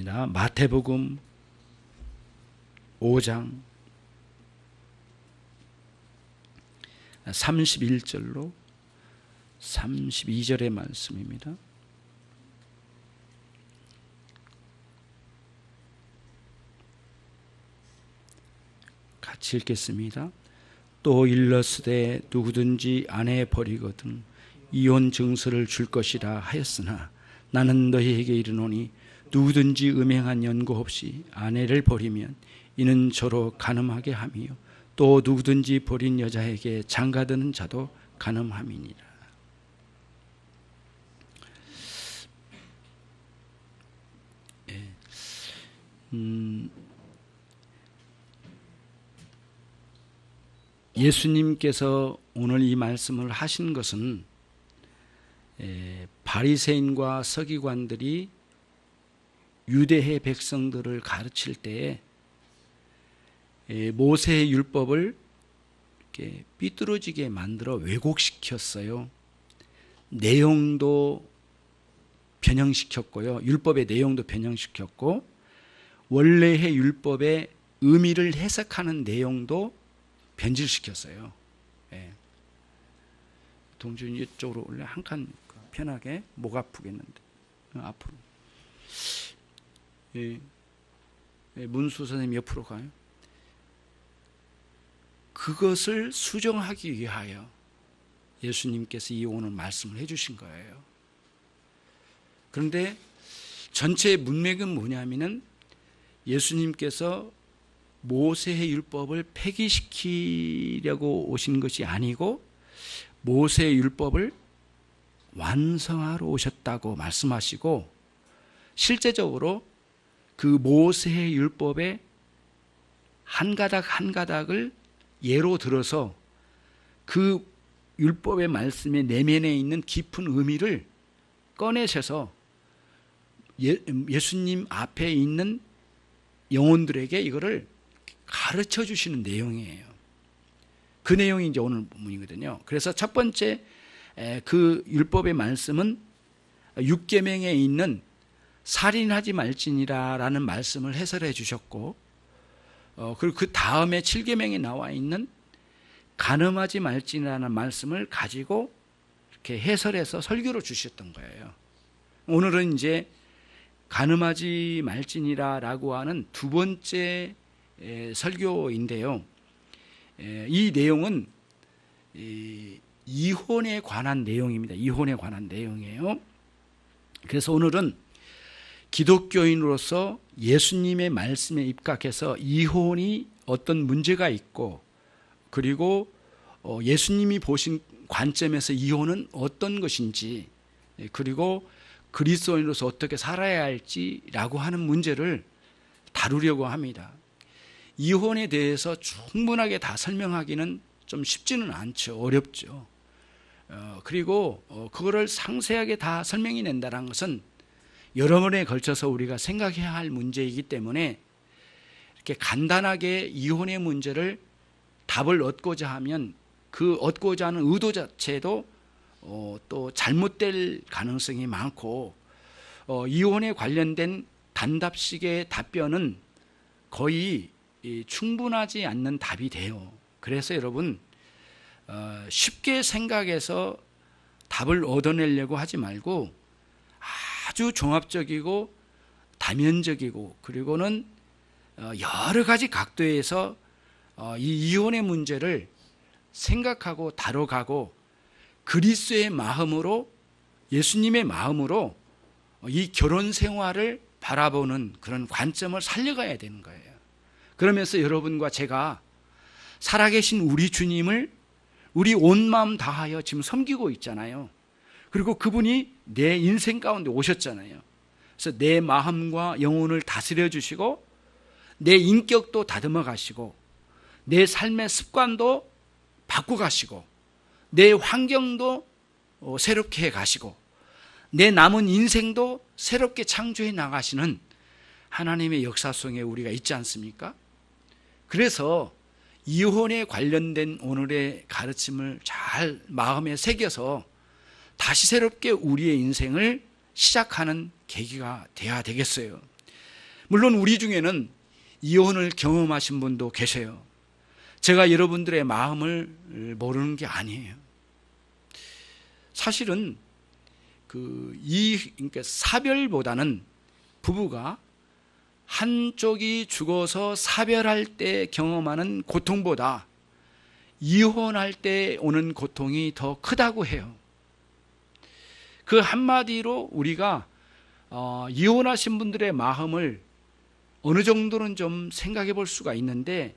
하겠습니다. 마태복음 5장 31절로 32절의 말씀입니다. 같이 읽겠습니다. 또 일러스되 누구든지 아내 버리거든 이혼 증서를 줄 것이라 하였으나 나는 너희에게 이르노니 누구든지 음행한 연고 없이 아내를 버리면 이는 저로 간음하게 함이요 또 누구든지 버린 여자에게 장가드는 자도 간음함이니라. 예수님께서 오늘 이 말씀을 하신 것은 바리새인과 서기관들이 유대의 백성들을 가르칠 때에 모세의 율법을 이렇게 삐뚤어지게 만들어 왜곡시켰어요. 내용도 변형시켰고요. 율법의 내용도 변형시켰고 원래의 율법의 의미를 해석하는 내용도 변질시켰어요. 동준 이쪽으로 올려 한 칸 편하게 목 아프겠는데 앞으로. 문수 선생님 옆으로 가요. 그것을 수정하기 위하여 예수님께서 이 오늘 말씀을 해주신 거예요. 그런데 전체의 문맥은 뭐냐면은 예수님께서 모세의 율법을 폐기시키려고 오신 것이 아니고 모세의 율법을 완성하러 오셨다고 말씀하시고 실제적으로 그 모세의 율법의 한 가닥 한 가닥을 예로 들어서 그 율법의 말씀의 내면에 있는 깊은 의미를 꺼내셔서 예수님 앞에 있는 영혼들에게 이거를 가르쳐 주시는 내용이에요. 그 내용이 이제 오늘 본문이거든요. 그래서 첫 번째 그 율법의 말씀은 6계명에 있는 살인하지 말지니라라는 말씀을 해설해 주셨고 그리고 그 다음에 7계명에 나와 있는 간음하지 말지니라는 말씀을 가지고 이렇게 해설해서 설교로 주셨던 거예요. 오늘은 이제 간음하지 말지니라라고 하는 두 번째 설교인데요. 이 내용은 이혼에 관한 내용입니다. 이혼에 관한 내용이에요. 그래서 오늘은 기독교인으로서 예수님의 말씀에 입각해서 이혼이 어떤 문제가 있고 그리고 예수님이 보신 관점에서 이혼은 어떤 것인지 그리고 그리스도인으로서 어떻게 살아야 할지라고 하는 문제를 다루려고 합니다. 이혼에 대해서 충분하게 다 설명하기는 좀 쉽지는 않죠. 어렵죠. 그리고 그거를 상세하게 다 설명해 낸다는 것은 여러 번에 걸쳐서 우리가 생각해야 할 문제이기 때문에 이렇게 간단하게 이혼의 문제를 답을 얻고자 하면 그 얻고자 하는 의도 자체도 또 잘못될 가능성이 많고 이혼에 관련된 단답식의 답변은 거의 충분하지 않는 답이 돼요. 그래서 여러분 쉽게 생각해서 답을 얻어내려고 하지 말고 아주 종합적이고 다면적이고 그리고는 여러 가지 각도에서 이 이혼의 문제를 생각하고 다뤄가고 그리스도의 마음으로 예수님의 마음으로 이 결혼 생활을 바라보는 그런 관점을 살려가야 되는 거예요. 그러면서 여러분과 제가 살아계신 우리 주님을 우리 온 마음 다하여 지금 섬기고 있잖아요. 그리고 그분이 내 인생 가운데 오셨잖아요. 그래서 내 마음과 영혼을 다스려 주시고 내 인격도 다듬어 가시고 내 삶의 습관도 바꿔 가시고 내 환경도 새롭게 해 가시고 내 남은 인생도 새롭게 창조해 나가시는 하나님의 역사 속에 우리가 있지 않습니까? 그래서 이혼에 관련된 오늘의 가르침을 잘 마음에 새겨서 다시 새롭게 우리의 인생을 시작하는 계기가 돼야 되겠어요. 물론 우리 중에는 이혼을 경험하신 분도 계세요. 제가 여러분들의 마음을 모르는 게 아니에요. 사실은 그러니까 사별보다는 부부가 한쪽이 죽어서 사별할 때 경험하는 고통보다 이혼할 때 오는 고통이 더 크다고 해요. 그 한마디로 우리가 이혼하신 분들의 마음을 어느 정도는 좀 생각해 볼 수가 있는데,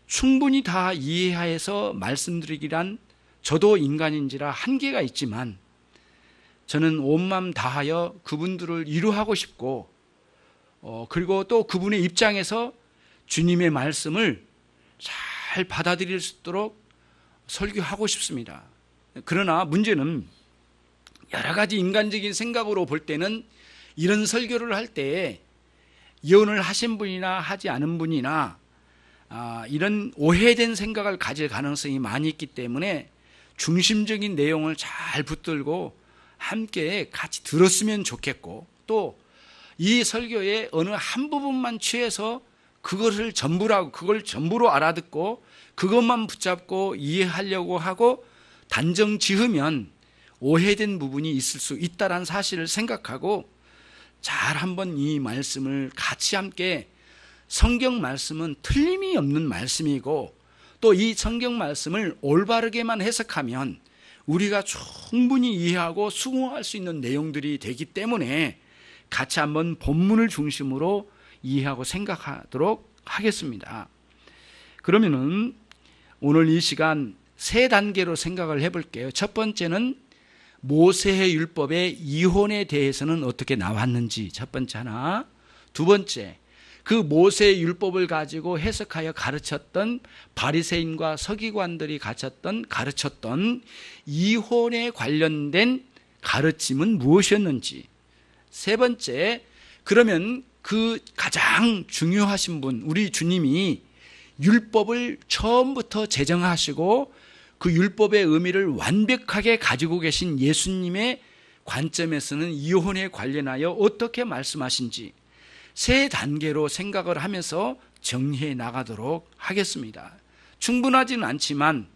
충분히 다 이해해서 말씀드리기란 저도 인간인지라 한계가 있지만, 저는 온 마음 다하여 그분들을 위로하고 싶고, 그리고 또 그분의 입장에서 주님의 말씀을 잘 받아들일 수 있도록 설교하고 싶습니다. 그러나 문제는 여러 가지 인간적인 생각으로 볼 때는 이런 설교를 할 때 이혼을 하신 분이나 하지 않은 분이나 이런 오해된 생각을 가질 가능성이 많이 있기 때문에 중심적인 내용을 잘 붙들고 함께 같이 들었으면 좋겠고, 또 이 설교의 어느 한 부분만 취해서 그걸 전부로 알아듣고 그것만 붙잡고 이해하려고 하고 단정 지으면 오해된 부분이 있을 수 있다는 사실을 생각하고, 잘 한번 이 말씀을 같이 함께, 성경 말씀은 틀림이 없는 말씀이고 또 이 성경 말씀을 올바르게만 해석하면 우리가 충분히 이해하고 수긍할 수 있는 내용들이 되기 때문에 같이 한번 본문을 중심으로 이해하고 생각하도록 하겠습니다. 그러면은 오늘 이 시간 세 단계로 생각을 해볼게요. 첫 번째는 모세의 율법의 이혼에 대해서는 어떻게 나왔는지 첫 번째 하나, 두 번째 그 모세의 율법을 가지고 해석하여 가르쳤던 바리새인과 서기관들이 가르쳤던 이혼에 관련된 가르침은 무엇이었는지, 세 번째, 그러면 그 가장 중요하신 분, 우리 주님이 율법을 처음부터 제정하시고 그 율법의 의미를 완벽하게 가지고 계신 예수님의 관점에서는 이혼에 관련하여 어떻게 말씀하신지 세 단계로 생각을 하면서 정리해 나가도록 하겠습니다. 충분하지는 않지만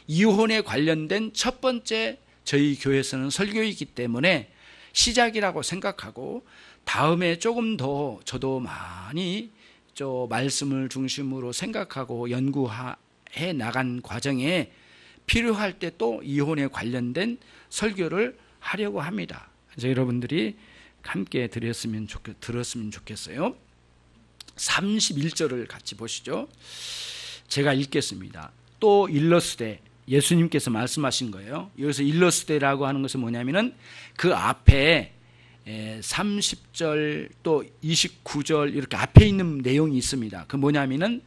이혼에 관련된 첫 번째 저희 교회에서는 설교이기 때문에 시작이라고 생각하고, 다음에 조금 더 저도 많이 말씀을 중심으로 생각하고 연구해 나간 과정에 필요할 때 또 이혼에 관련된 설교를 하려고 합니다. 그래서 여러분들이 함께 들었으면 좋겠어요. 31절을 같이 보시죠. 제가 읽겠습니다. 또 일러스되, 예수님께서 말씀하신 거예요. 여기서 일러스되라고 하는 것은 뭐냐면은 그 앞에 30절 또 29절 이렇게 앞에 있는 내용이 있습니다. 그 뭐냐면은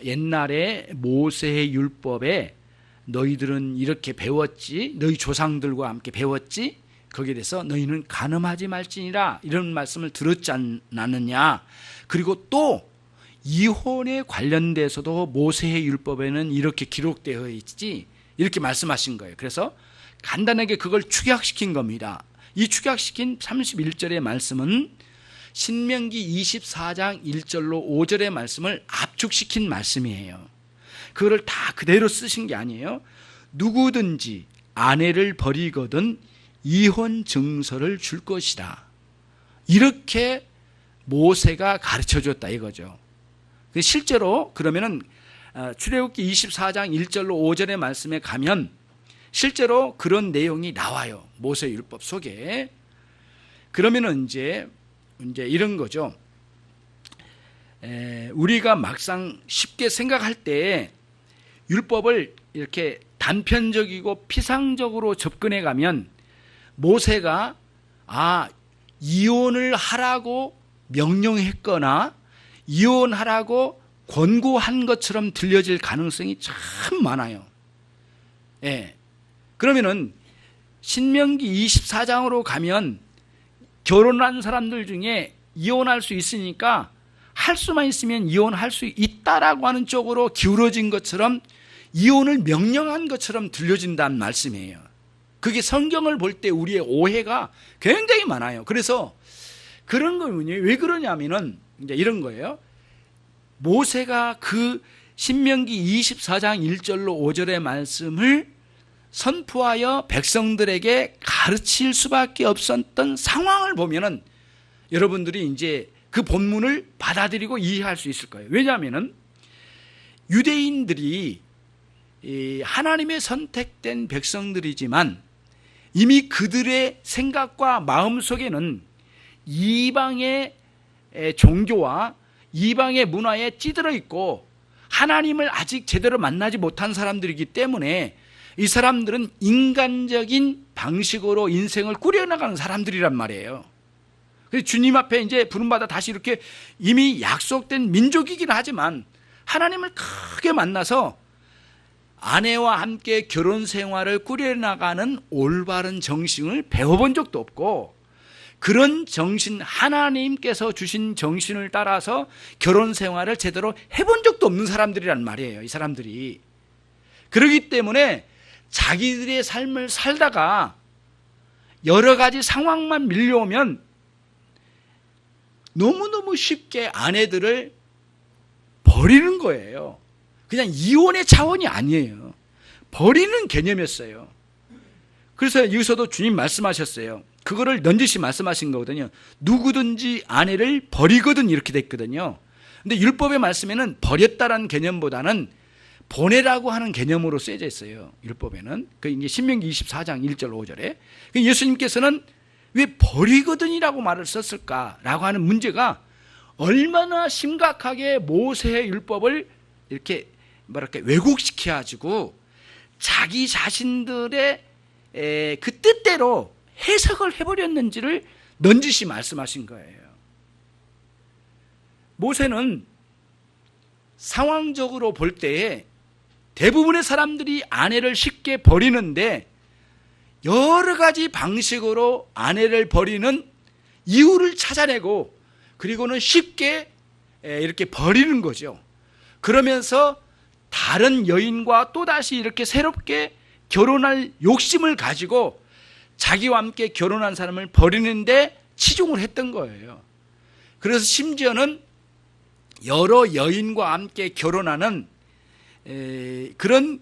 옛날에 모세의 율법에 너희들은 이렇게 배웠지, 너희 조상들과 함께 배웠지, 거기에 대해서 너희는 간음하지 말지니라, 이런 말씀을 들었지 않느냐. 그리고 또 이혼에 관련돼서도 모세의 율법에는 이렇게 기록되어 있지, 이렇게 말씀하신 거예요. 그래서 간단하게 그걸 축약시킨 겁니다. 이 축약시킨 31절의 말씀은 신명기 24장 1절로 5절의 말씀을 압축시킨 말씀이에요. 그거를 다 그대로 쓰신 게 아니에요. 누구든지 아내를 버리거든 이혼 증서를 줄 것이다, 이렇게 모세가 가르쳐줬다 이거죠. 실제로 그러면은 출애굽기 24장 1절로 5절의 말씀에 가면 실제로 그런 내용이 나와요. 모세 율법 속에. 그러면은 이제 이런 거죠. 우리가 막상 쉽게 생각할 때 율법을 이렇게 단편적이고 피상적으로 접근해 가면 모세가 이혼을 하라고 명령했거나 이혼하라고 권고한 것처럼 들려질 가능성이 참 많아요. 그러면은 신명기 24장으로 가면 결혼한 사람들 중에 이혼할 수 있으니까 할 수만 있으면 이혼할 수 있다라고 하는 쪽으로 기울어진 것처럼 이혼을 명령한 것처럼 들려진다는 말씀이에요. 그게 성경을 볼 때 우리의 오해가 굉장히 많아요. 그래서 그런 거군요. 왜 그러냐면은 이제 이런 거예요. 모세가 그 신명기 24장 1절로 5절의 말씀을 선포하여 백성들에게 가르칠 수밖에 없었던 상황을 보면은 여러분들이 이제 그 본문을 받아들이고 이해할 수 있을 거예요. 왜냐하면은 유대인들이 하나님의 선택된 백성들이지만 이미 그들의 생각과 마음 속에는 이방의 종교와 이방의 문화에 찌들어 있고 하나님을 아직 제대로 만나지 못한 사람들이기 때문에 이 사람들은 인간적인 방식으로 인생을 꾸려나가는 사람들이란 말이에요. 그래서 주님 앞에 이제 부름받아 다시 이렇게 이미 약속된 민족이긴 하지만 하나님을 크게 만나서 아내와 함께 결혼 생활을 꾸려나가는 올바른 정신을 배워본 적도 없고 그런 정신, 하나님께서 주신 정신을 따라서 결혼 생활을 제대로 해본 적도 없는 사람들이란 말이에요. 이 사람들이. 그렇기 때문에 자기들의 삶을 살다가 여러 가지 상황만 밀려오면 너무너무 쉽게 아내들을 버리는 거예요. 그냥 이혼의 차원이 아니에요. 버리는 개념이었어요. 그래서 여기서도 주님 말씀하셨어요. 그거를 넌지시 말씀하신 거거든요. 누구든지 아내를 버리거든 이렇게 됐거든요. 근데 율법의 말씀에는 버렸다라는 개념보다는 보내라고 하는 개념으로 쓰여져 있어요. 율법에는. 그 이제 신명기 24장 1절 5절에. 예수님께서는 왜 버리거든이라고 말을 썼을까라고 하는 문제가 얼마나 심각하게 모세의 율법을 이렇게 뭐랄까 왜곡시켜 가지고 자기 자신들의 그 뜻대로 해석을 해버렸는지를 넌지시 말씀하신 거예요. 모세는 상황적으로 볼 때에 대부분의 사람들이 아내를 쉽게 버리는데 여러 가지 방식으로 아내를 버리는 이유를 찾아내고 그리고는 쉽게 이렇게 버리는 거죠. 그러면서 다른 여인과 또다시 이렇게 새롭게 결혼할 욕심을 가지고 자기와 함께 결혼한 사람을 버리는데 치중을 했던 거예요. 그래서 심지어는 여러 여인과 함께 결혼하는 그런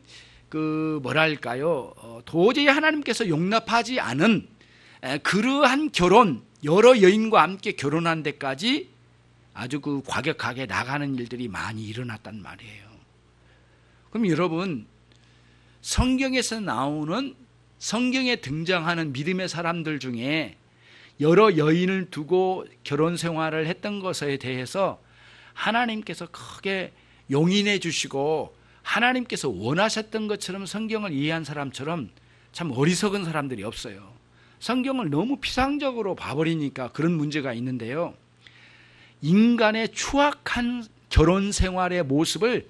그 뭐랄까요, 도저히 하나님께서 용납하지 않은 그러한 결혼, 여러 여인과 함께 결혼한 데까지 아주 그 과격하게 나가는 일들이 많이 일어났단 말이에요. 그럼 여러분, 성경에서 나오는 성경에 등장하는 믿음의 사람들 중에 여러 여인을 두고 결혼 생활을 했던 것에 대해서 하나님께서 크게 용인해 주시고 하나님께서 원하셨던 것처럼 성경을 이해한 사람처럼 참 어리석은 사람들이 없어요. 성경을 너무 피상적으로 봐버리니까 그런 문제가 있는데요. 인간의 추악한 결혼 생활의 모습을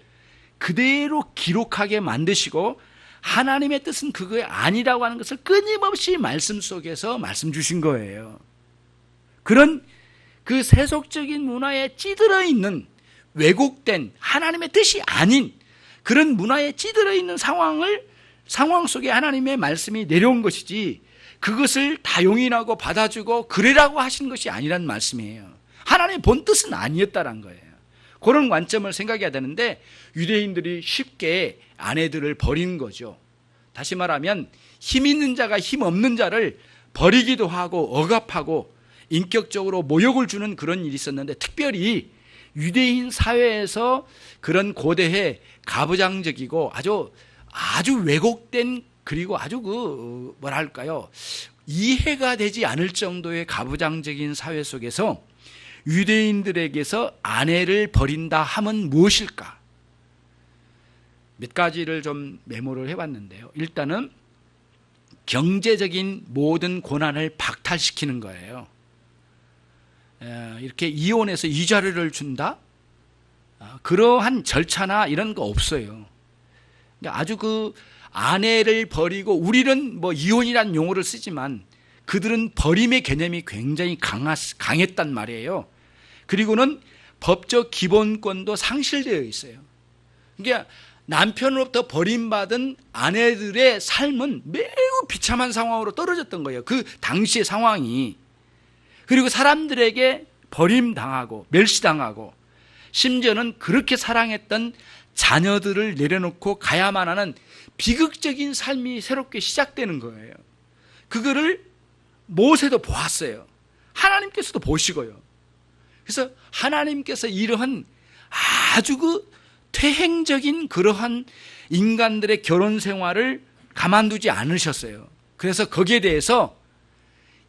그대로 기록하게 만드시고 하나님의 뜻은 그거 아니라고 하는 것을 끊임없이 말씀 속에서 말씀 주신 거예요. 그런 그 세속적인 문화에 찌들어 있는 왜곡된 하나님의 뜻이 아닌 그런 문화에 찌들어 있는 상황 속에 하나님의 말씀이 내려온 것이지 그것을 다 용인하고 받아주고 그래라고 하신 것이 아니란 말씀이에요. 하나님의 본 뜻은 아니었다는 거예요. 그런 관점을 생각해야 되는데 유대인들이 쉽게 아내들을 버리는 거죠. 다시 말하면 힘 있는 자가 힘 없는 자를 버리기도 하고 억압하고 인격적으로 모욕을 주는 그런 일이 있었는데 특별히 유대인 사회에서 그런 고대의 가부장적이고 아주 왜곡된 그리고 아주 그 뭐랄까요 이해가 되지 않을 정도의 가부장적인 사회 속에서 유대인들에게서 아내를 버린다 함은 무엇일까? 몇 가지를 좀 메모를 해봤는데요. 일단은 경제적인 모든 고난을 박탈시키는 거예요. 이렇게 이혼해서 이자료를 준다? 그러한 절차나 이런 거 없어요. 아주 그 아내를 버리고 우리는 뭐 이혼이라는 용어를 쓰지만 그들은 버림의 개념이 굉장히 강했단 말이에요. 그리고는 법적 기본권도 상실되어 있어요. 그러니까 남편으로부터 버림받은 아내들의 삶은 매우 비참한 상황으로 떨어졌던 거예요. 그 당시의 상황이. 그리고 사람들에게 버림당하고 멸시당하고 심지어는 그렇게 사랑했던 자녀들을 내려놓고 가야만 하는 비극적인 삶이 새롭게 시작되는 거예요. 그거를 모세도 보았어요. 하나님께서도 보시고요. 그래서 하나님께서 이러한 아주 그 퇴행적인 그러한 인간들의 결혼 생활을 가만두지 않으셨어요. 그래서 거기에 대해서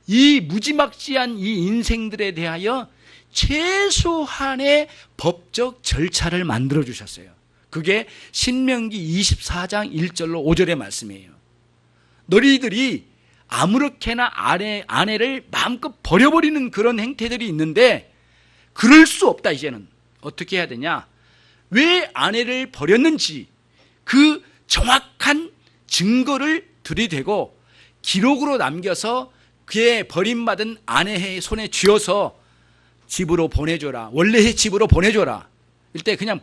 이 무지막지한 이 인생들에 대하여 최소한의 법적 절차를 만들어 주셨어요. 그게 신명기 24장 1절로 5절의 말씀이에요. 너희들이 아무렇게나 아내를 마음껏 버려버리는 그런 행태들이 있는데 그럴 수 없다. 이제는 어떻게 해야 되냐? 왜 아내를 버렸는지 그 정확한 증거를 들이대고 기록으로 남겨서 그의 버림받은 아내의 손에 쥐어서 집으로 보내줘라. 원래의 집으로 보내줘라. 이때 그냥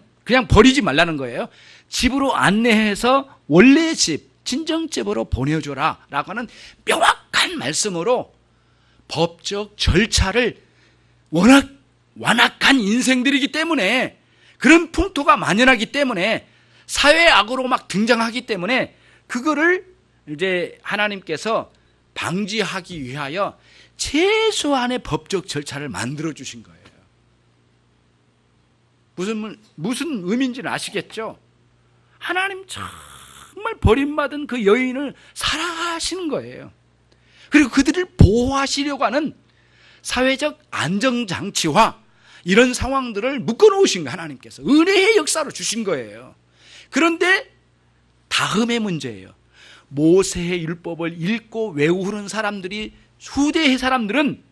버리지 말라는 거예요. 집으로 안내해서 원래의 집, 친정집으로 보내줘라 라고 하는 명확한 말씀으로 법적 절차를 워낙 완악한 인생들이기 때문에, 그런 풍토가 만연하기 때문에, 사회악으로 막 등장하기 때문에 그거를 이제 하나님께서 방지하기 위하여 최소한의 법적 절차를 만들어 주신 거예요. 무슨 의미인지는 아시겠죠? 하나님 정말 버림받은 그 여인을 사랑하시는 거예요. 그리고 그들을 보호하시려고 하는 사회적 안정장치와 이런 상황들을 묶어놓으신 거예요. 하나님께서 은혜의 역사로 주신 거예요. 그런데 다음의 문제예요. 모세의 율법을 읽고 외우는 사람들이, 후대의 사람들은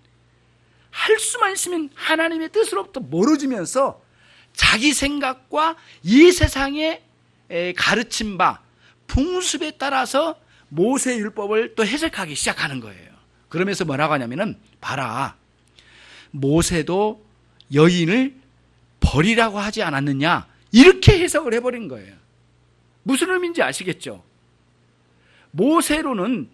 할 수만 있으면 하나님의 뜻으로부터 멀어지면서 자기 생각과 이 세상에 가르친 바 풍습에 따라서 모세의 율법을 또 해석하기 시작하는 거예요. 그러면서 뭐라고 하냐면은, 봐라, 모세도 여인을 버리라고 하지 않았느냐, 이렇게 해석을 해버린 거예요. 무슨 의미인지 아시겠죠? 모세로는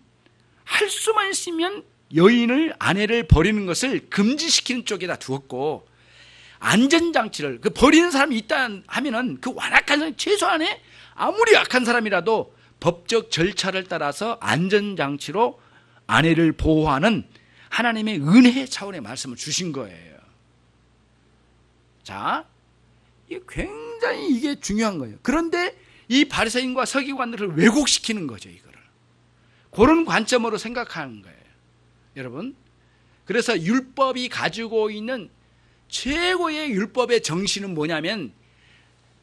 할 수만 있으면 여인을, 아내를 버리는 것을 금지시키는 쪽에다 두었고, 안전장치를, 그 버리는 사람이 있다 하면은 그 완악한 사람, 최소한의 아무리 악한 사람이라도 법적 절차를 따라서 안전장치로 아내를 보호하는 하나님의 은혜의 차원의 말씀을 주신 거예요. 자, 이게 굉장히 이게 중요한 거예요. 그런데 이 바리새인과 서기관들을 왜곡시키는 거죠, 이거를. 그런 관점으로 생각하는 거예요. 여러분, 그래서 율법이 가지고 있는 최고의 율법의 정신은 뭐냐면,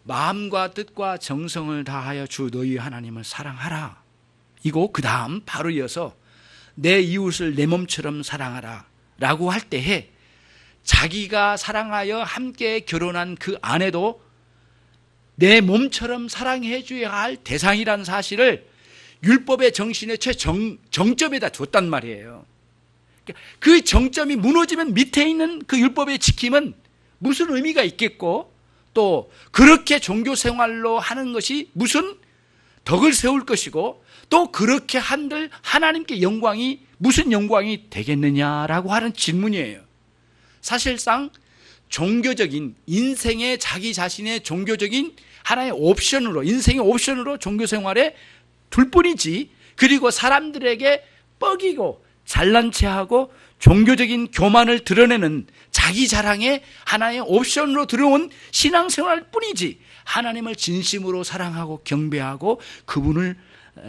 마음과 뜻과 정성을 다하여 주 너희 하나님을 사랑하라. 이거 그 다음 바로 이어서 내 이웃을 내 몸처럼 사랑하라 라고 할 때에, 자기가 사랑하여 함께 결혼한 그 아내도 내 몸처럼 사랑해 줘야 할 대상이라는 사실을 율법의 정신의 최정점에다 뒀단 말이에요. 그 정점이 무너지면 밑에 있는 그 율법의 지킴은 무슨 의미가 있겠고, 또 그렇게 종교 생활로 하는 것이 무슨 덕을 세울 것이고, 또 그렇게 한들 하나님께 영광이 무슨 영광이 되겠느냐라고 하는 질문이에요. 사실상 종교적인, 인생의 자기 자신의 종교적인 하나의 옵션으로, 인생의 옵션으로 종교 생활에 둘 뿐이지, 그리고 사람들에게 뻐기고 잘난 체하고 종교적인 교만을 드러내는 자기 자랑의 하나의 옵션으로 들어온 신앙생활 뿐이지, 하나님을 진심으로 사랑하고 경배하고 그분을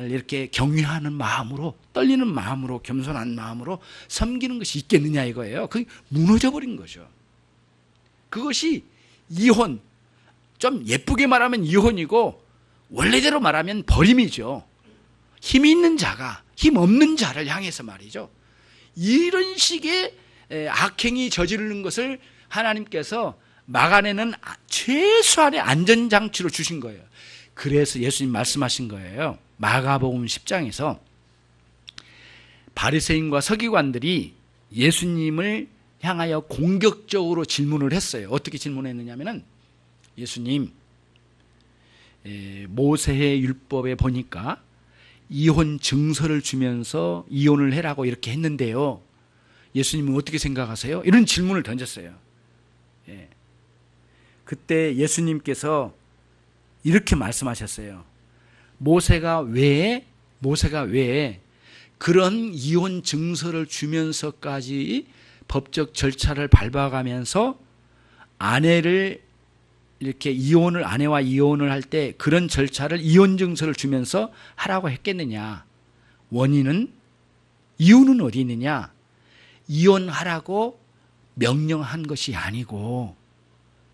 이렇게 경외하는 마음으로, 떨리는 마음으로, 겸손한 마음으로 섬기는 것이 있겠느냐 이거예요. 그게 무너져버린 거죠. 그것이 이혼, 좀 예쁘게 말하면 이혼이고 원래대로 말하면 버림이죠. 힘이 있는 자가 힘 없는 자를 향해서 말이죠. 이런 식의 악행이 저지르는 것을 하나님께서 막아내는 최소한의 안전장치로 주신 거예요. 그래서 예수님 말씀하신 거예요. 마가복음 10장에서 바리새인과 서기관들이 예수님을 향하여 공격적으로 질문을 했어요. 어떻게 질문했느냐면은, 예수님, 모세의 율법에 보니까 이혼 증서를 주면서 이혼을 해라고 이렇게 했는데요, 예수님은 어떻게 생각하세요? 이런 질문을 던졌어요. 예. 그때 예수님께서 이렇게 말씀하셨어요. 모세가 왜 그런 이혼 증서를 주면서까지 법적 절차를 밟아가면서 아내를 이렇게 아내와 이혼을 할 때 그런 절차를 이혼 증서를 주면서 하라고 했겠느냐? 이유는 어디 있느냐? 이혼하라고 명령한 것이 아니고,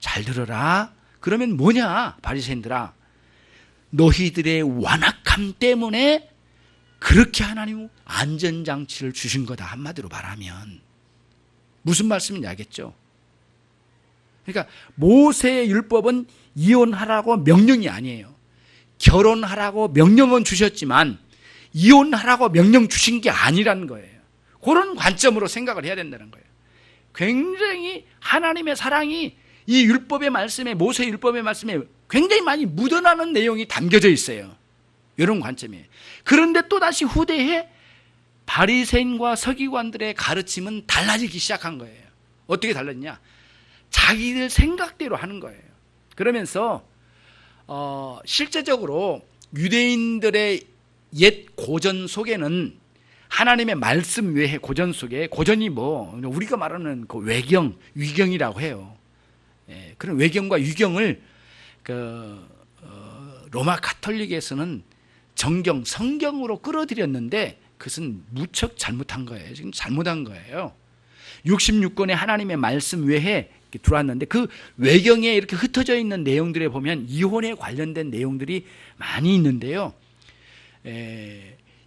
잘 들어라. 그러면 뭐냐? 바리새인들아, 너희들의 완악함 때문에 그렇게 하나님 안전장치를 주신 거다. 한마디로 말하면 무슨 말씀인지 알겠죠? 그러니까 모세의 율법은 이혼하라고 명령이 아니에요. 결혼하라고 명령은 주셨지만 이혼하라고 명령 주신 게 아니라는 거예요. 그런 관점으로 생각을 해야 된다는 거예요. 굉장히 하나님의 사랑이 이 율법의 말씀에, 모세 율법의 말씀에 굉장히 많이 묻어나는 내용이 담겨져 있어요. 이런 관점이에요. 그런데 또다시 후대에 바리새인과 서기관들의 가르침은 달라지기 시작한 거예요. 어떻게 달랐냐? 자기들 생각대로 하는 거예요. 그러면서 실제적으로 유대인들의 옛 고전 속에는 하나님의 말씀 외에 고전 속에, 고전이 우리가 말하는 그 위경이라고 해요. 예, 그런 외경과 유경을 로마 가톨릭에서는 성경으로 끌어들였는데 그것은 무척 잘못한 거예요. 지금 잘못한 거예요. 66권의 하나님의 말씀 외에 들어왔는데 그 외경에 이렇게 흩어져 있는 내용들에 보면 이혼에 관련된 내용들이 많이 있는데요.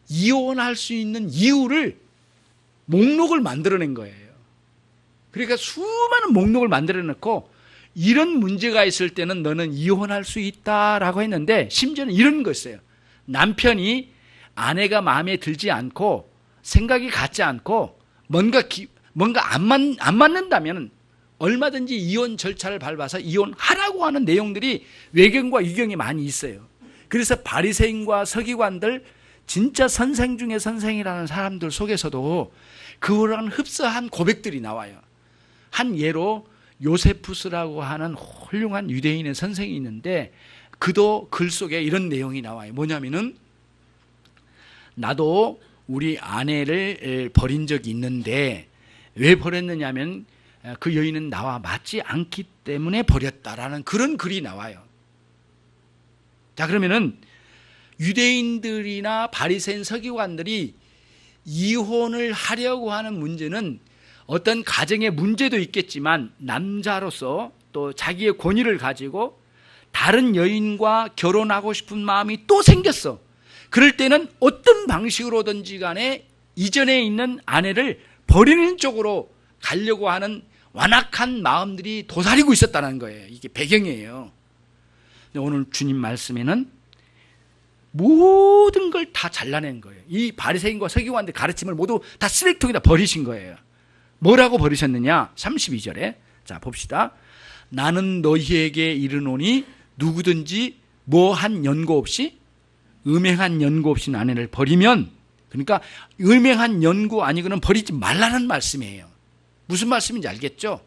이혼할 수 있는 이유를 목록을 만들어낸 거예요. 그러니까 수많은 목록을 만들어 놓고 이런 문제가 있을 때는 너는 이혼할 수 있다라고 했는데, 심지어는 이런 거였어요. 남편이 아내가 마음에 들지 않고 생각이 같지 않고 뭔가 안 맞는다면 얼마든지 이혼 절차를 밟아서 이혼하라고 하는 내용들이 외경과 유경이 많이 있어요. 그래서 바리새인과 서기관들, 진짜 선생 중에 선생이라는 사람들 속에서도 그거랑 흡사한 고백들이 나와요. 한 예로 요세푸스라고 하는 훌륭한 유대인의 선생이 있는데 그도 글 속에 이런 내용이 나와요. 뭐냐면은, 나도 우리 아내를 버린 적이 있는데 왜 버렸느냐면 그 여인은 나와 맞지 않기 때문에 버렸다라는 그런 글이 나와요. 자, 그러면은 유대인들이나 바리새인 서기관들이 이혼을 하려고 하는 문제는 어떤 가정의 문제도 있겠지만 남자로서 또 자기의 권위를 가지고 다른 여인과 결혼하고 싶은 마음이 또 생겼어. 그럴 때는 어떤 방식으로든지 간에 이전에 있는 아내를 버리는 쪽으로 가려고 하는 완악한 마음들이 도사리고 있었다는 거예요. 이게 배경이에요. 오늘 주님 말씀에는 모든 걸 다 잘라낸 거예요. 이 바리새인과 서기관들 가르침을 모두 다 쓰레기통에다 버리신 거예요. 뭐라고 버리셨느냐? 32절에 자 봅시다. 나는 너희에게 이르노니 누구든지 뭐한 연고 없이, 음행한 연고 없이 아내를 버리면, 그러니까 음행한 연고 아니고는 버리지 말라는 말씀이에요. 무슨 말씀인지 알겠죠?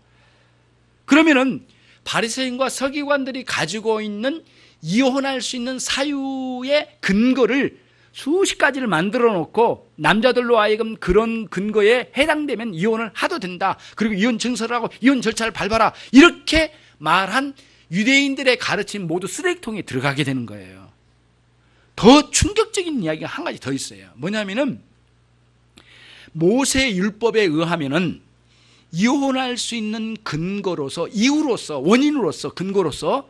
그러면은 바리새인과 서기관들이 가지고 있는 이혼할 수 있는 사유의 근거를 수십 가지를 만들어 놓고 남자들로 하여금 그런 근거에 해당되면 이혼을 하도 된다. 그리고 이혼 증서를 하고 이혼 절차를 밟아라. 이렇게 말한 유대인들의 가르침 모두 쓰레기통에 들어가게 되는 거예요. 더 충격적인 이야기가 한 가지 더 있어요. 뭐냐면은 모세 율법에 의하면은 이혼할 수 있는 근거로서, 이유로서, 원인으로서, 근거로서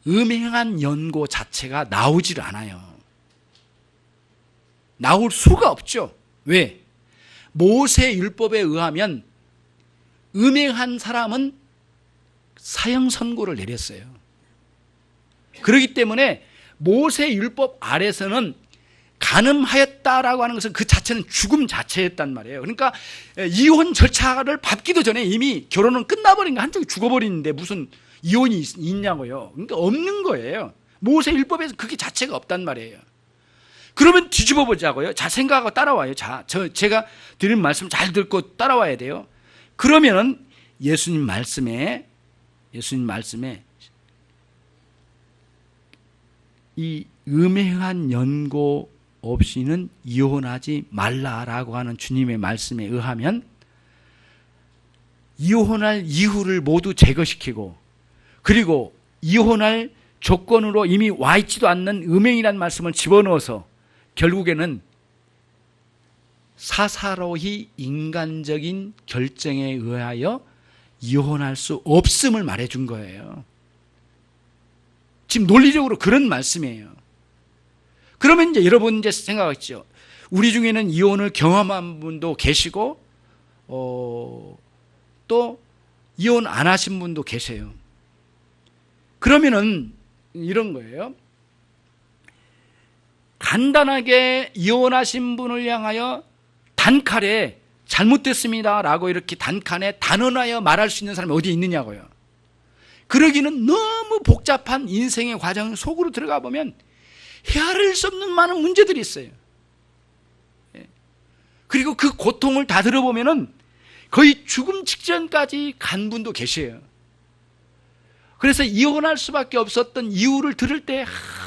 음행한 연고 자체가 나오질 않아요. 나올 수가 없죠. 왜? 모세 율법에 의하면 음행한 사람은 사형 선고를 내렸어요. 그렇기 때문에 모세 율법 아래서는 간음하였다라고 하는 것은 그 자체는 죽음 자체였단 말이에요. 그러니까 이혼 절차를 밟기도 전에 이미 결혼은 끝나버린 거, 한쪽이 죽어버리는데 무슨 이혼이 있냐고요. 그러니까 없는 거예요. 모세 율법에서 그게 자체가 없단 말이에요. 그러면 뒤집어 보자고요. 자, 생각하고 따라와요. 자, 제가 드린 말씀 잘 듣고 따라와야 돼요. 그러면은 예수님 말씀에 이 음행한 연고 없이는 이혼하지 말라라고 하는 주님의 말씀에 의하면 이혼할 이유를 모두 제거시키고, 그리고 이혼할 조건으로 이미 와 있지도 않는 음행이라는 말씀을 집어넣어서 결국에는 사사로이 인간적인 결정에 의하여 이혼할 수 없음을 말해준 거예요. 지금 논리적으로 그런 말씀이에요. 그러면 이제 여러분 이제 생각하시죠. 우리 중에는 이혼을 경험한 분도 계시고, 또 이혼 안 하신 분도 계세요. 그러면은 이런 거예요. 간단하게 이혼하신 분을 향하여 단칼에 잘못됐습니다라고 이렇게 단칸에 단언하여 말할 수 있는 사람이 어디 있느냐고요. 그러기는 너무 복잡한 인생의 과정 속으로 들어가 보면 헤아릴 수 없는 많은 문제들이 있어요. 그리고 그 고통을 다 들어보면은 거의 죽음 직전까지 간 분도 계셔요. 그래서 이혼할 수밖에 없었던 이유를 들을 때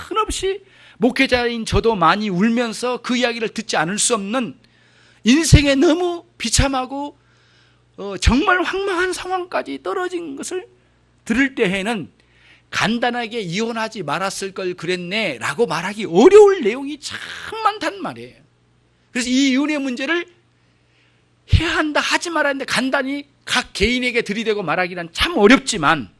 한없이 목회자인 저도 많이 울면서 그 이야기를 듣지 않을 수 없는, 인생에 너무 비참하고 정말 황망한 상황까지 떨어진 것을 들을 때에는 간단하게 이혼하지 말았을 걸 그랬네 라고 말하기 어려울 내용이 참 많단 말이에요. 그래서 이 이혼의 문제를 해야 한다 하지 말아야 하는데 간단히 각 개인에게 들이대고 말하기란 참 어렵지만,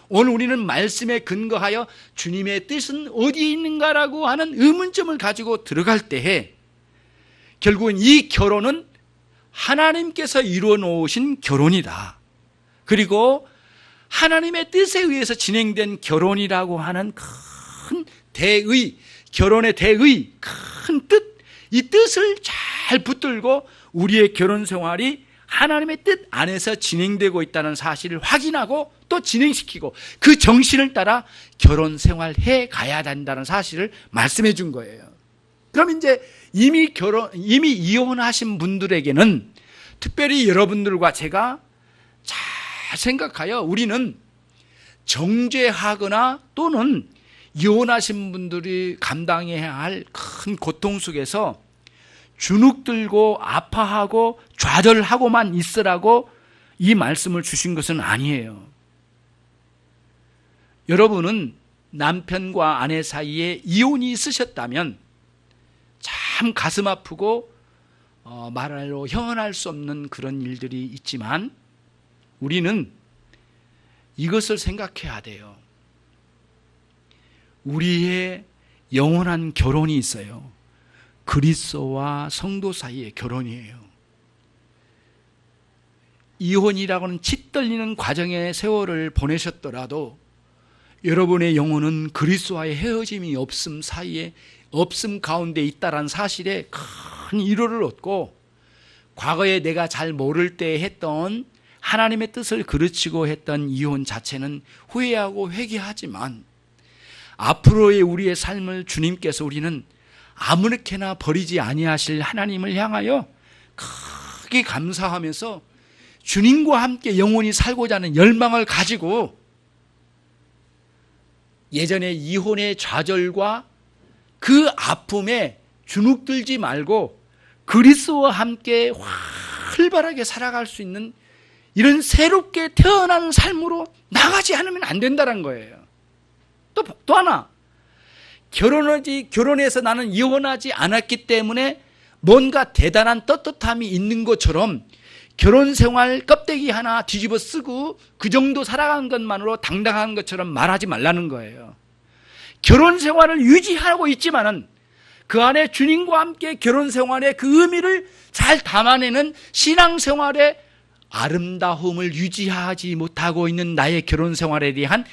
오늘 우리는 말씀에 근거하여 주님의 뜻은 어디에 있는가라고 하는 의문점을 가지고 들어갈 때에 결국은 이 결혼은 하나님께서 이루어 놓으신 결혼이다. 그리고 하나님의 뜻에 의해서 진행된 결혼이라고 하는 큰 대의, 결혼의 대의, 큰 뜻, 이 뜻을 잘 붙들고 우리의 결혼 생활이 하나님의 뜻 안에서 진행되고 있다는 사실을 확인하고 또 진행시키고 그 정신을 따라 결혼 생활해 가야 된다는 사실을 말씀해 준 거예요. 그럼 이제 이미 이혼하신 분들에게는, 특별히 여러분들과 제가 잘 생각하여 우리는 정죄하거나 또는 이혼하신 분들이 감당해야 할 큰 고통 속에서 주눅들고 아파하고 좌절하고만 있으라고 이 말씀을 주신 것은 아니에요. 여러분은 남편과 아내 사이에 이혼이 있으셨다면 참 가슴 아프고 말로 형언할 수 없는 그런 일들이 있지만, 우리는 이것을 생각해야 돼요. 우리의 영원한 결혼이 있어요. 그리스도와 성도 사이의 결혼이에요. 이혼이라고는 짙떨리는 과정의 세월을 보내셨더라도 여러분의 영혼은 그리스도와의 헤어짐이 없음 사이에, 없음 가운데 있다는 사실에 큰 위로를 얻고, 과거에 내가 잘 모를 때 했던 하나님의 뜻을 그르치고 했던 이혼 자체는 후회하고 회개하지만, 앞으로의 우리의 삶을 주님께서 우리는 아무렇게나 버리지 아니하실 하나님을 향하여 크게 감사하면서 주님과 함께 영원히 살고자 하는 열망을 가지고 예전의 이혼의 좌절과 그 아픔에 주눅들지 말고 그리스도와 함께 활발하게 살아갈 수 있는 이런 새롭게 태어난 삶으로 나가지 않으면 안 된다는 거예요. 또 하나, 결혼해서 나는 이혼하지 않았기 때문에 뭔가 대단한 떳떳함이 있는 것처럼 결혼 생활 껍데기 하나 뒤집어 쓰고 그 정도 살아가는 것만으로 당당한 것처럼 말하지 말라는 거예요. 결혼 생활을 유지하고 있지만은 그 안에 주님과 함께 결혼 생활의 그 의미를 잘 담아내는 신앙 생활의 아름다움을 유지하지 못하고 있는 나의 결혼 생활에 대한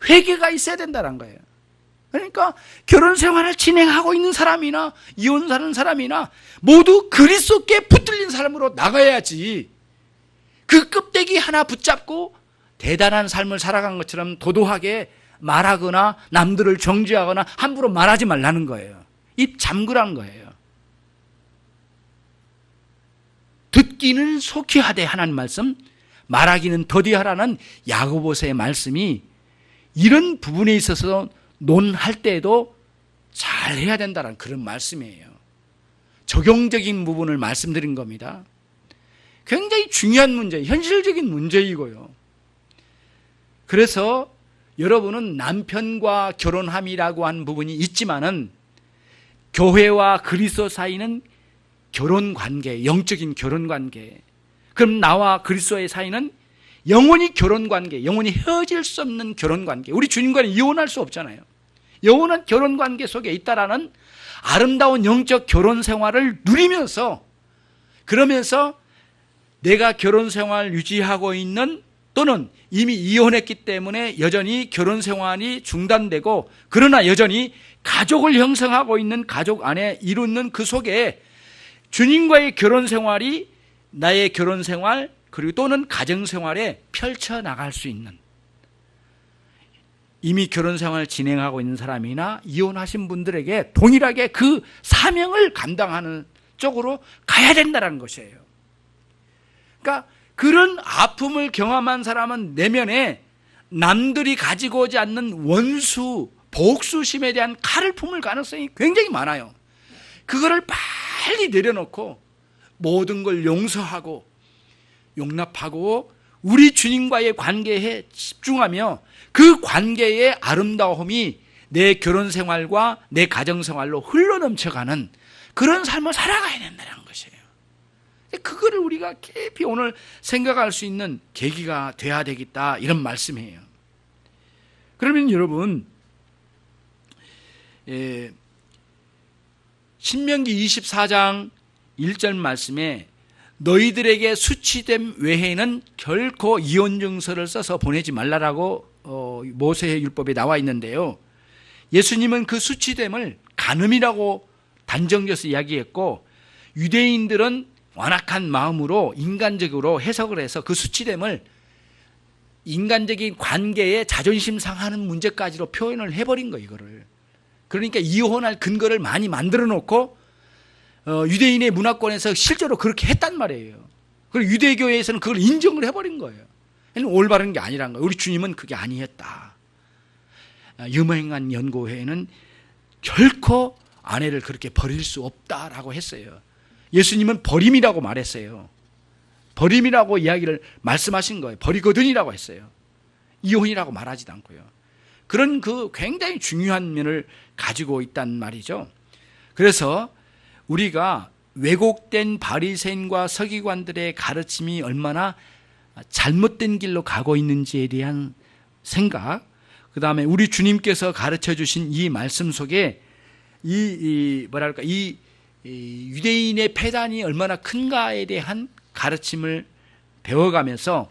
회개가 있어야 된다는 거예요. 그러니까 결혼 생활을 진행하고 있는 사람이나 이혼하는 사람이나 모두 그리스도께 붙들린 사람으로 나가야지, 그 껍데기 하나 붙잡고 대단한 삶을 살아간 것처럼 도도하게 말하거나 남들을 정죄하거나 함부로 말하지 말라는 거예요. 입 잠그라는 거예요. 듣기는 속히 하되 하나님 말씀, 말하기는 더디하라는 야고보서의 말씀이 이런 부분에 있어서 논할 때에도 잘 해야 된다는 그런 말씀이에요. 적용적인 부분을 말씀드린 겁니다. 굉장히 중요한 문제, 현실적인 문제이고요. 그래서 여러분은 남편과 결혼함이라고 하는 부분이 있지만은 교회와 그리스도 사이는 결혼관계, 영적인 결혼관계. 그럼 나와 그리스도의 사이는 영원히 결혼관계, 영원히 헤어질 수 없는 결혼관계. 우리 주님과는 이혼할 수 없잖아요. 영원한 결혼관계 속에 있다라는 아름다운 영적 결혼생활을 누리면서, 그러면서 내가 결혼생활 유지하고 있는, 또는 이미 이혼했기 때문에 여전히 결혼생활이 중단되고 그러나 여전히 가족을 형성하고 있는 가족 안에 이루는 그 속에 주님과의 결혼생활이 나의 결혼생활 그리고 또는 가정생활에 펼쳐나갈 수 있는, 이미 결혼생활을 진행하고 있는 사람이나 이혼하신 분들에게 동일하게 그 사명을 감당하는 쪽으로 가야 된다는 것이에요. 그러니까 그런 아픔을 경험한 사람은 내면에 남들이 가지고 오지 않는 원수, 복수심에 대한 칼을 품을 가능성이 굉장히 많아요. 그거를 빨리 내려놓고 모든 걸 용서하고 용납하고 우리 주님과의 관계에 집중하며 그 관계의 아름다움이 내 결혼생활과 내 가정생활로 흘러넘쳐가는 그런 삶을 살아가야 된다는 것이에요. 그거를 우리가 깊이 오늘 생각할 수 있는 계기가 돼야 되겠다, 이런 말씀이에요. 그러면 여러분, 신명기 24장 1절 말씀에 너희들에게 수치됨 외에는 결코 이혼증서를 써서 보내지 말라라고 모세의 율법에 나와 있는데요, 예수님은 그 수치됨을 간음이라고 단정져서 이야기했고, 유대인들은 완악한 마음으로 인간적으로 해석을 해서 그 수치됨을 인간적인 관계에 자존심 상하는 문제까지로 표현을 해버린 거예요, 이거를. 그러니까 이혼할 근거를 많이 만들어 놓고 유대인의 문화권에서 실제로 그렇게 했단 말이에요. 그리고 유대교회에서는 그걸 인정을 해버린 거예요. 올바른 게 아니란 거예요. 우리 주님은 그게 아니었다. 유명한 연고회에는 결코 아내를 그렇게 버릴 수 없다라고 했어요. 예수님은 버림이라고 말했어요. 버림이라고 이야기를 말씀하신 거예요. 버리거든이라고 했어요. 이혼이라고 말하지도 않고요. 그런 그 굉장히 중요한 면을 가지고 있단 말이죠. 그래서 우리가 왜곡된 바리새인과 서기관들의 가르침이 얼마나 잘못된 길로 가고 있는지에 대한 생각, 그 다음에 우리 주님께서 가르쳐 주신 이 말씀 속에 이 유대인의 폐단이 얼마나 큰가에 대한 가르침을 배워가면서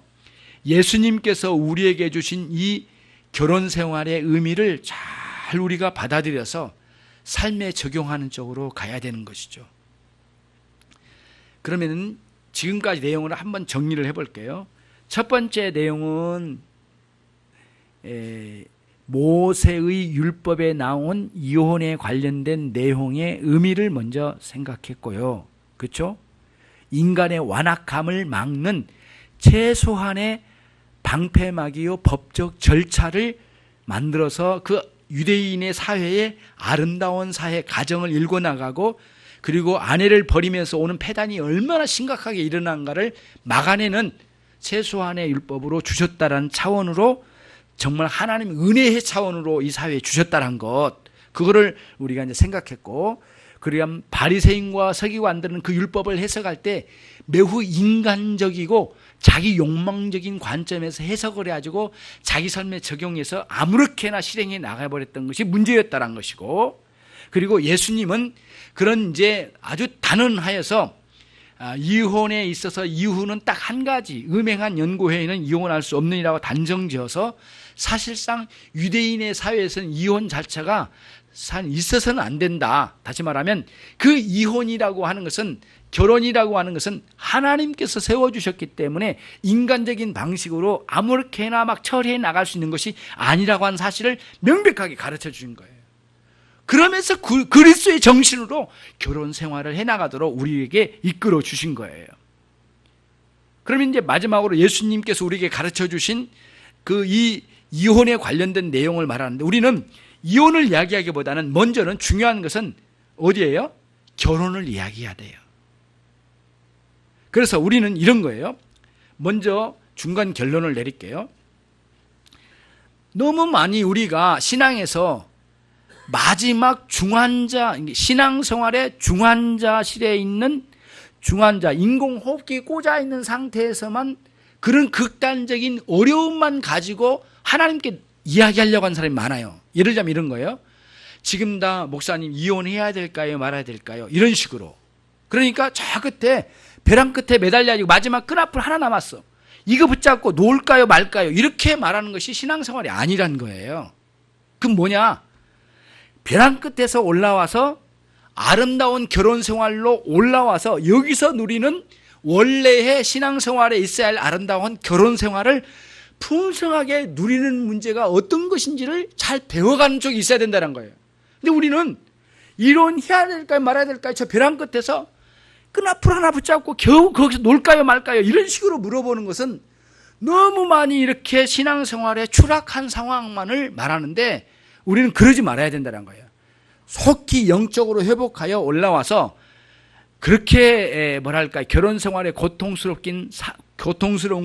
예수님께서 우리에게 주신 이 결혼 생활의 의미를 잘 우리가 받아들여서 삶에 적용하는 쪽으로 가야 되는 것이죠. 그러면 지금까지 내용을 한번 정리를 해볼게요. 첫 번째 내용은 모세의 율법에 나온 이혼에 관련된 내용의 의미를 먼저 생각했고요. 그렇죠? 인간의 완악함을 막는 최소한의 방패막이요 법적 절차를 만들어서 그 유대인의 사회에 아름다운 사회 가정을 일궈나가고, 그리고 아내를 버리면서 오는 폐단이 얼마나 심각하게 일어난가를 막아내는 최소한의 율법으로 주셨다는 차원으로, 정말 하나님 은혜의 차원으로 이 사회에 주셨다는 것, 그거를 우리가 이제 생각했고, 그리고 바리새인과 서기관들은 그 율법을 해석할 때 매우 인간적이고 자기 욕망적인 관점에서 해석을 해가지고 자기 삶에 적용해서 아무렇게나 실행해 나가버렸던 것이 문제였다는 것이고, 그리고 예수님은 그런 이제 아주 단언하여서 이혼에 있어서 이유는 딱 한 가지, 음행한 연고회에는 이혼할 수 없느니라고 단정지어서 사실상 유대인의 사회에서는 이혼 자체가 있어서는 안 된다. 다시 말하면 그 이혼이라고 하는 것은, 결혼이라고 하는 것은 하나님께서 세워주셨기 때문에 인간적인 방식으로 아무렇게나 막 처리해 나갈 수 있는 것이 아니라고 하는 사실을 명백하게 가르쳐 주신 거예요. 그러면서 그리스도의 정신으로 결혼 생활을 해나가도록 우리에게 이끌어 주신 거예요. 그러면 이제 마지막으로 예수님께서 우리에게 가르쳐 주신 이 이혼에 관련된 내용을 말하는데, 우리는 이혼을 이야기하기보다는 먼저는 중요한 것은 어디예요? 결혼을 이야기해야 돼요. 그래서 우리는 이런 거예요. 먼저 중간 결론을 내릴게요. 너무 많이 우리가 신앙에서 마지막 중환자, 신앙생활의 중환자실에 있는 중환자, 인공호흡기 꽂아 있는 상태에서만 그런 극단적인 어려움만 가지고 하나님께 이야기하려고 하는 사람이 많아요. 예를 들자면 이런 거예요. 지금 다 목사님 이혼해야 될까요? 말아야 될까요? 이런 식으로. 그러니까 저 끝에 벼랑 끝에 매달려가지고 마지막 끈앞을 하나 남았어. 이거 붙잡고 놓을까요 말까요? 이렇게 말하는 것이 신앙생활이 아니란 거예요. 그럼 뭐냐? 벼랑 끝에서 올라와서 아름다운 결혼생활로 올라와서 여기서 누리는 원래의 신앙생활에 있어야 할 아름다운 결혼생활을 풍성하게 누리는 문제가 어떤 것인지를 잘 배워가는 쪽이 있어야 된다는 거예요. 근데 우리는 이혼해야 될까요 말아야 될까요? 저 벼랑 끝에서 끈앞을 하나 붙잡고 겨우 거기서 놀까요 말까요? 이런 식으로 물어보는 것은 너무 많이 이렇게 신앙생활에 추락한 상황만을 말하는데, 우리는 그러지 말아야 된다는 거예요. 속히 영적으로 회복하여 올라와서 그렇게 결혼생활에 고통스러운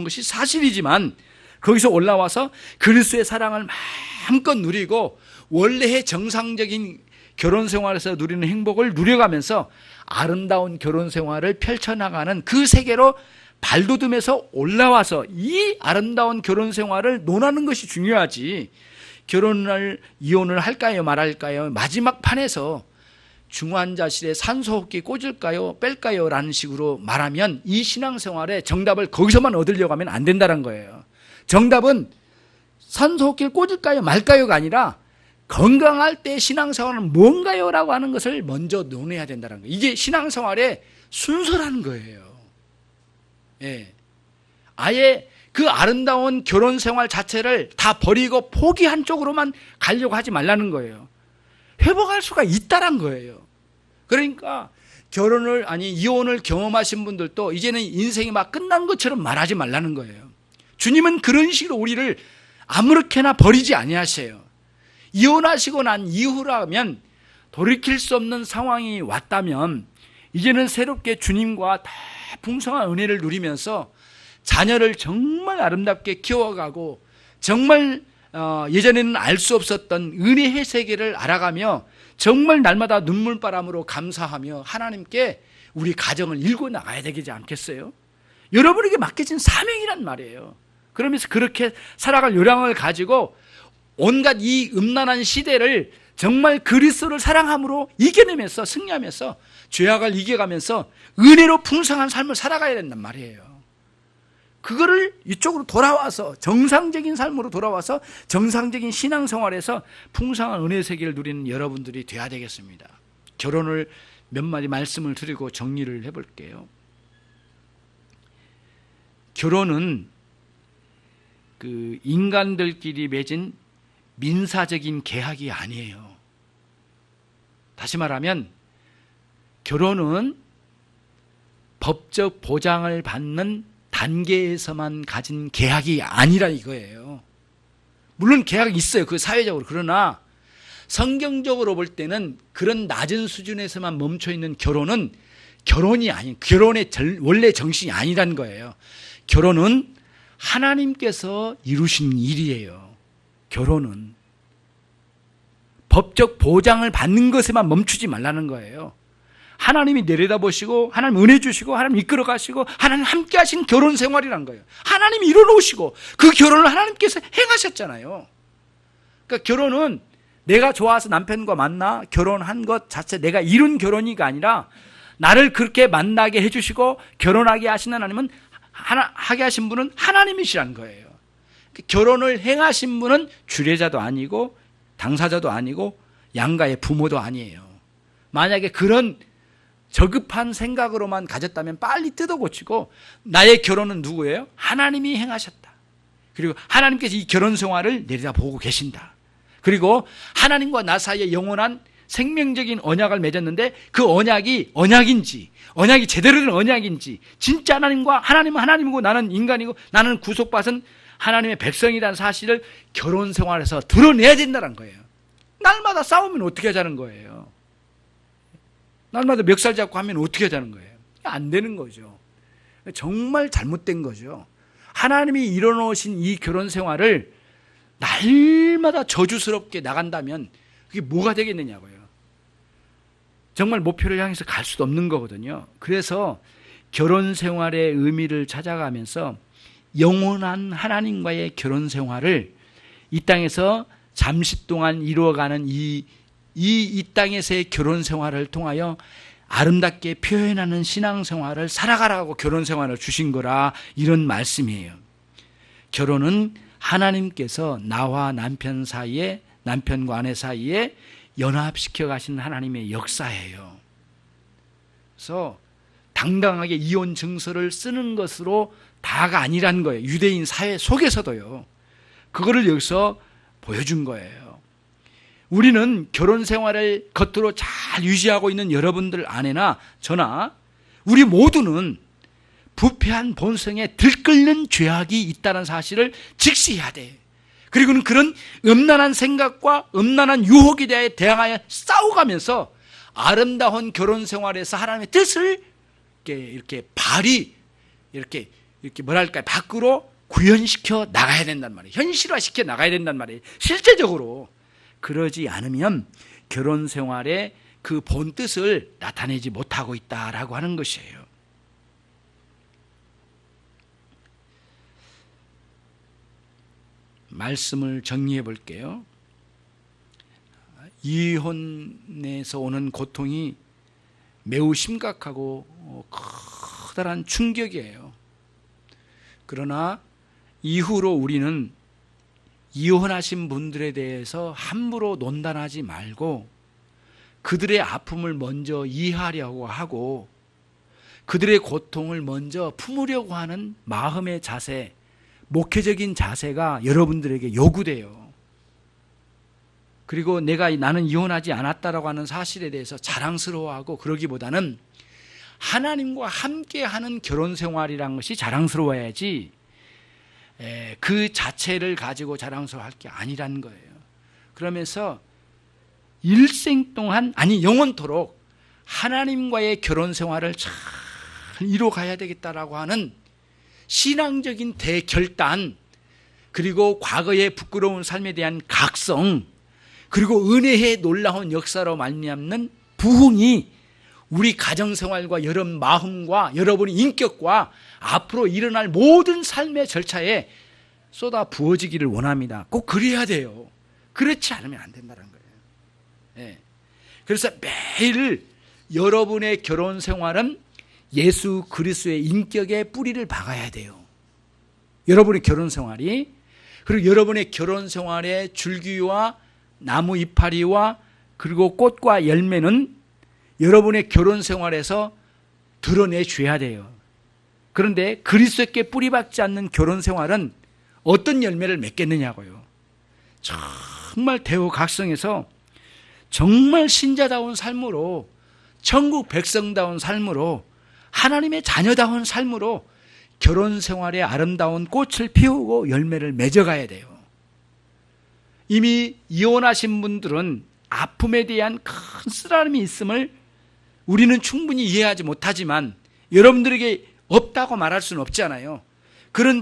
것이 사실이지만 거기서 올라와서 그리스도의 사랑을 마음껏 누리고 원래의 정상적인 결혼생활에서 누리는 행복을 누려가면서 아름다운 결혼생활을 펼쳐나가는 그 세계로 발돋움해서 올라와서 이 아름다운 결혼생활을 논하는 것이 중요하지, 이혼을 할까요 말할까요 마지막 판에서 중환자실에 산소호흡기 꽂을까요 뺄까요 라는 식으로 말하면 이 신앙생활의 정답을 거기서만 얻으려고 하면 안 된다는 거예요. 정답은 산소호흡기를 꽂을까요 말까요가 아니라 건강할 때 신앙생활은 뭔가요? 라고 하는 것을 먼저 논해야 된다는 거예요. 이게 신앙생활의 순서라는 거예요. 예. 아예 그 아름다운 결혼생활 자체를 다 버리고 포기한 쪽으로만 가려고 하지 말라는 거예요. 회복할 수가 있다란 거예요. 그러니까 이혼을 경험하신 분들도 이제는 인생이 막 끝난 것처럼 말하지 말라는 거예요. 주님은 그런 식으로 우리를 아무렇게나 버리지 아니하세요. 이혼하시고 난 이후라면 돌이킬 수 없는 상황이 왔다면 이제는 새롭게 주님과 다 풍성한 은혜를 누리면서 자녀를 정말 아름답게 키워가고 정말 예전에는 알 수 없었던 은혜의 세계를 알아가며 정말 날마다 눈물바람으로 감사하며 하나님께 우리 가정을 일궈 나가야 되지 않겠어요? 여러분에게 맡겨진 사명이란 말이에요. 그러면서 그렇게 살아갈 요량을 가지고 온갖 이 음란한 시대를 정말 그리스도를 사랑함으로 이겨내면서 승리하면서 죄악을 이겨가면서 은혜로 풍성한 삶을 살아가야 된단 말이에요. 그거를 이쪽으로 돌아와서 정상적인 삶으로 돌아와서 정상적인 신앙생활에서 풍성한 은혜 세계를 누리는 여러분들이 돼야 되겠습니다. 결혼을 몇 마디 말씀을 드리고 정리를 해볼게요. 결혼은 그 인간들끼리 맺은 민사적인 계약이 아니에요. 다시 말하면 결혼은 법적 보장을 받는 단계에서만 가진 계약이 아니라 이거예요. 물론 계약이 있어요. 그 사회적으로. 그러나 성경적으로 볼 때는 그런 낮은 수준에서만 멈춰 있는 결혼은 결혼이 아닌, 결혼의 원래 정신이 아니라는 거예요. 결혼은 하나님께서 이루신 일이에요. 결혼은 법적 보장을 받는 것에만 멈추지 말라는 거예요. 하나님이 내려다보시고 하나님 은혜 주시고 하나님 이끌어 가시고 하나님 함께 하신 결혼 생활이란 거예요. 하나님이 이뤄놓으시고 그 결혼을 하나님께서 행하셨잖아요. 그러니까 결혼은 내가 좋아서 남편과 만나 결혼한 것 자체, 내가 이룬 결혼이가 아니라 나를 그렇게 만나게 해주시고 결혼하게 하신 하나님은 하게 하신 분은 하나님이시라는 거예요. 결혼을 행하신 분은 주례자도 아니고 당사자도 아니고 양가의 부모도 아니에요. 만약에 그런 저급한 생각으로만 가졌다면 빨리 뜯어고치고 나의 결혼은 누구예요? 하나님이 행하셨다. 그리고 하나님께서 이 결혼 생활을 내려다보고 계신다. 그리고 하나님과 나 사이에 영원한 생명적인 언약을 맺었는데 그 언약이 언약이 제대로 된 언약인지, 진짜 하나님은 하나님이고 나는 인간이고 나는 구속받은 하나님의 백성이라는 사실을 결혼 생활에서 드러내야 된다는 거예요. 날마다 싸우면 어떻게 하자는 거예요? 날마다 멱살 잡고 하면 어떻게 하자는 거예요? 안 되는 거죠. 정말 잘못된 거죠. 하나님이 이뤄놓으신 이 결혼 생활을 날마다 저주스럽게 나간다면 그게 뭐가 되겠느냐고요. 정말 목표를 향해서 갈 수도 없는 거거든요. 그래서 결혼 생활의 의미를 찾아가면서 영원한 하나님과의 결혼 생활을 이 땅에서 잠시 동안 이루어가는 이 땅에서의 결혼 생활을 통하여 아름답게 표현하는 신앙생활을 살아가라고 결혼 생활을 주신 거라, 이런 말씀이에요. 결혼은 하나님께서 나와 남편 사이에, 남편과 아내 사이에 연합시켜 가시는 하나님의 역사예요. 그래서 당당하게 이혼 증서를 쓰는 것으로 다가 아니란 거예요. 유대인 사회 속에서도요. 그거를 여기서 보여준 거예요. 우리는 결혼 생활을 겉으로 잘 유지하고 있는 여러분들 아내나 저나 우리 모두는 부패한 본성에 들끓는 죄악이 있다는 사실을 직시해야 돼. 그리고는 그런 음란한 생각과 음란한 유혹에 대하여 싸워가면서 아름다운 결혼 생활에서 하나님의 뜻을 이렇게 밖으로 구현시켜 나가야 된단 말이에요. 현실화시켜 나가야 된단 말이에요. 실제적으로 그러지 않으면 결혼 생활의 그 본 뜻을 나타내지 못하고 있다라고 하는 것이에요. 말씀을 정리해 볼게요. 이혼에서 오는 고통이 매우 심각하고 커다란 충격이에요. 그러나 이후로 우리는 이혼하신 분들에 대해서 함부로 논단하지 말고 그들의 아픔을 먼저 이해하려고 하고 그들의 고통을 먼저 품으려고 하는 마음의 자세, 목회적인 자세가 여러분들에게 요구돼요. 그리고 나는 이혼하지 않았다라고 하는 사실에 대해서 자랑스러워하고 그러기보다는 하나님과 함께하는 결혼 생활이라는 것이 자랑스러워야지 그 자체를 가지고 자랑스러워할 게 아니라는 거예요. 그러면서 일생 동안, 아니 영원토록 하나님과의 결혼 생활을 잘 이뤄가야 되겠다라고 하는 신앙적인 대결단, 그리고 과거의 부끄러운 삶에 대한 각성, 그리고 은혜의 놀라운 역사로 말미암는 부흥이 우리 가정생활과 여러분 마음과 여러분의 인격과 앞으로 일어날 모든 삶의 절차에 쏟아 부어지기를 원합니다. 꼭 그래야 돼요. 그렇지 않으면 안 된다는 거예요. 예. 그래서 매일 여러분의 결혼 생활은 예수 그리스도의 인격에 뿌리를 박아야 돼요. 여러분의 결혼 생활이. 그리고 여러분의 결혼 생활의 줄기와 나무 이파리와 그리고 꽃과 열매는 여러분의 결혼 생활에서 드러내줘야 돼요. 그런데 그리스도께 뿌리박지 않는 결혼 생활은 어떤 열매를 맺겠느냐고요. 정말 대우각성에서 정말 신자다운 삶으로, 천국 백성다운 삶으로, 하나님의 자녀다운 삶으로 결혼 생활의 아름다운 꽃을 피우고 열매를 맺어가야 돼요. 이미 이혼하신 분들은 아픔에 대한 큰 쓰라림이 있음을 우리는 충분히 이해하지 못하지만 여러분들에게 없다고 말할 수는 없잖아요. 그런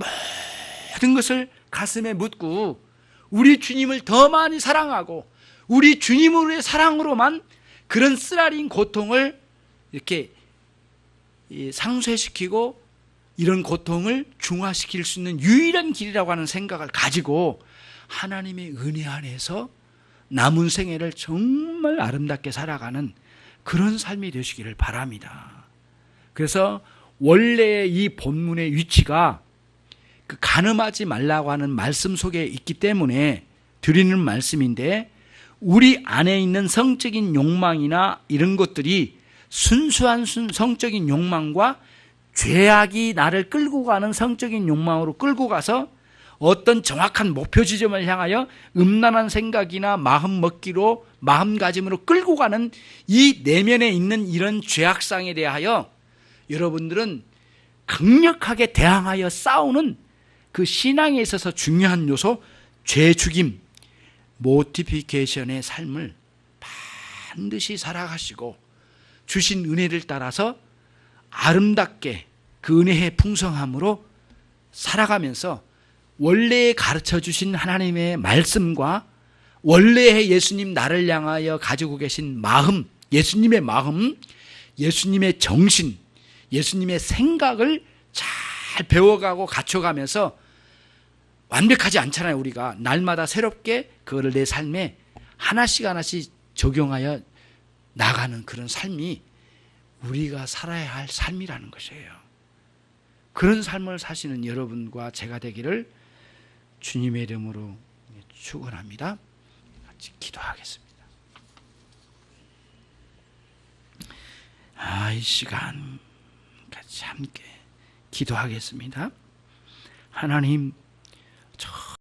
모든 것을 가슴에 묻고 우리 주님을 더 많이 사랑하고 우리 주님으로의 사랑으로만 그런 쓰라린 고통을 이렇게 상쇄시키고 이런 고통을 중화시킬 수 있는 유일한 길이라고 하는 생각을 가지고 하나님의 은혜 안에서 남은 생애를 정말 아름답게 살아가는 그런 삶이 되시기를 바랍니다. 그래서 원래의 이 본문의 위치가 그 간음하지 말라고 하는 말씀 속에 있기 때문에 드리는 말씀인데, 우리 안에 있는 성적인 욕망이나 이런 것들이 순수한 성적인 욕망과 죄악이 나를 끌고 가는 성적인 욕망으로 끌고 가서 어떤 정확한 목표 지점을 향하여 음란한 생각이나 마음먹기로 마음가짐으로 끌고 가는 이 내면에 있는 이런 죄악상에 대하여 여러분들은 강력하게 대항하여 싸우는 그 신앙에 있어서 중요한 요소, 죄 죽임, 모티피케이션의 삶을 반드시 살아가시고 주신 은혜를 따라서 아름답게 그 은혜의 풍성함으로 살아가면서 원래 가르쳐 주신 하나님의 말씀과 원래의 예수님 나를 향하여 가지고 계신 마음, 예수님의 마음, 예수님의 정신, 예수님의 생각을 잘 배워가고 갖춰가면서 완벽하지 않잖아요. 우리가 날마다 새롭게 그거를 내 삶에 하나씩 하나씩 적용하여 나가는 그런 삶이 우리가 살아야 할 삶이라는 것이에요. 그런 삶을 사시는 여러분과 제가 되기를 주님의 이름으로 축원합니다. 같이 기도하겠습니다. 이 시간 같이 함께 기도하겠습니다. 하나님,